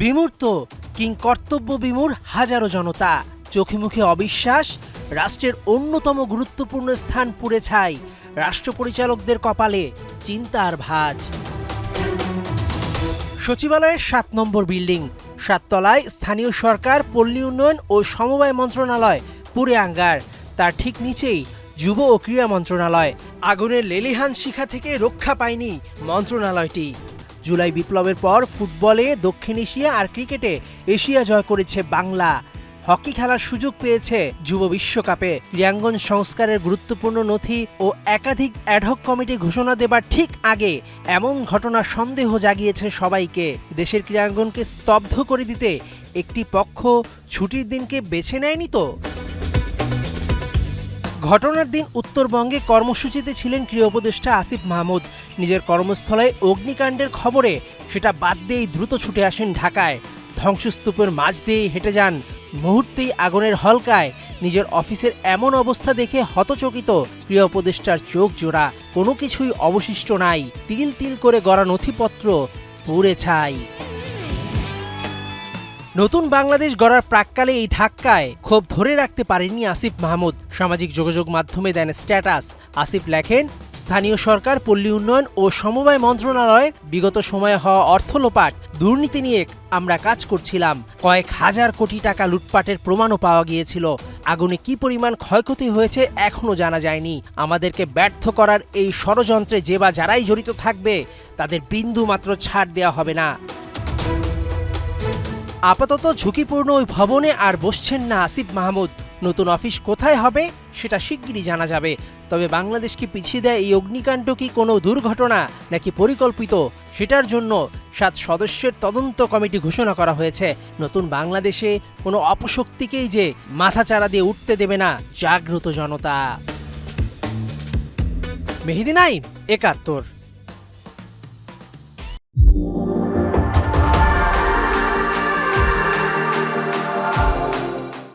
বিমূর্ত কিং কর্তব্য বিমূঢ় হাজারো জনতা, চোখে মুখে অবিশ্বাস, রাষ্ট্রের অন্যতম গুরুত্বপূর্ণ স্থান পুড়ে ছাই, রাষ্ট্র পরিচালকদের কপালে চিন্তার ভাঁজ। সচিবালয়ের ৭ নম্বর বিল্ডিং, ৭ তলায় স্থানীয় সরকার, পল্লী উন্নয়ন ও সমবায় মন্ত্রণালয় পুড়ে আঙ্গার। তার ঠিক নিচেই যুব ও ক্রীড়া মন্ত্রণালয়। আগুনের লেলিহান শিখা থেকে রক্ষা পায়নি মন্ত্রণালয়টি। জুলাই বিপ্লবের পর ফুটবলে দক্ষিণ এশিয়া আর ক্রিকেটে এশিয়া জয় করেছে বাংলা। হকি খেলার সুযোগ পেয়েছে যুব বিশ্বকাপে। ক্রীড়াঙ্গন সংস্কারের গুরুত্বপূর্ণ নথি ও একাধিক অ্যাডহক কমিটি ঘোষণা দেবার ঠিক আগে এমন ঘটনা সন্দেহ জাগিয়েছে সবাইকে। দেশের ক্রীড়াঙ্গনকে স্তব্ধ করে দিতে একটি পক্ষ ছুটির দিনকে বেছে নেয়নি তো? ঘটনার দিন উত্তরবঙ্গে কর্মসূচিতে ছিলেন ক্রীড়া উপদেষ্টা আসিফ মাহমুদ। নিজের কর্মস্থলে অগ্নিকাণ্ডের খবরে সেটা বাদ দিয়েই দ্রুত ছুটে আসেন ঢাকায়। ধ্বংসস্তূপের মাঝ দিয়ে হেঁটে যান। মুহূর্তেই আগুনের হলকায় নিজের অফিসের এমন অবস্থা দেখে হতচকিত ক্রীড়া উপদেষ্টার চোখ জোড়া। কোনো কিছুই অবশিষ্ট নাই, তিল তিল করে গড়া নথিপত্র পুড়ে ছাই। নতুন বাংলাদেশ গড়ার প্রাক্কালে এই ধাক্কায় ক্ষোভ ধরে রাখতে পারেননি আসিফ মাহমুদ। সামাজিক যোগাযোগ মাধ্যমে দেন স্ট্যাটাস। আসিফ লেখেন, স্থানীয় সরকার, পল্লী উন্নয়ন ও সমবায় মন্ত্রণালয়ের বিগত সময়ে হওয়া অর্থ লোপাট, দুর্নীতি নিয়ে আমরা কাজ করছিলাম। কয়েক হাজার কোটি টাকা লুটপাটের প্রমাণও পাওয়া গিয়েছিল। আগুনে কি পরিমাণ ক্ষয়ক্ষতি হয়েছে এখনো জানা যায়নি। আমাদেরকে ব্যর্থ করার এই ষড়যন্ত্রে যে বা যারাই জড়িত থাকবে তাদের বিন্দু মাত্র ছাড় দেওয়া হবে না। আপাতত ঝুঁকিপূর্ণ ওই ভবনে আর বসছেন না আসিফ মাহমুদ। নতুন অফিস কোথায় হবে সেটা শিগগিরই জানা যাবে। তবে বাংলাদেশকে পিছিয়ে দেয় এই অগ্নিকাণ্ড কি কোনো দুর্ঘটনা নাকি পরিকল্পিত, সেটার জন্য ৭ সদস্যের তদন্ত কমিটি ঘোষণা করা হয়েছে। নতুন বাংলাদেশে কোনো অপশক্তিকেই যে মাথাচাড়া দিয়ে উঠতে দেবে না জাগ্রত জনতা। মেহেদী নাইম, ৭১।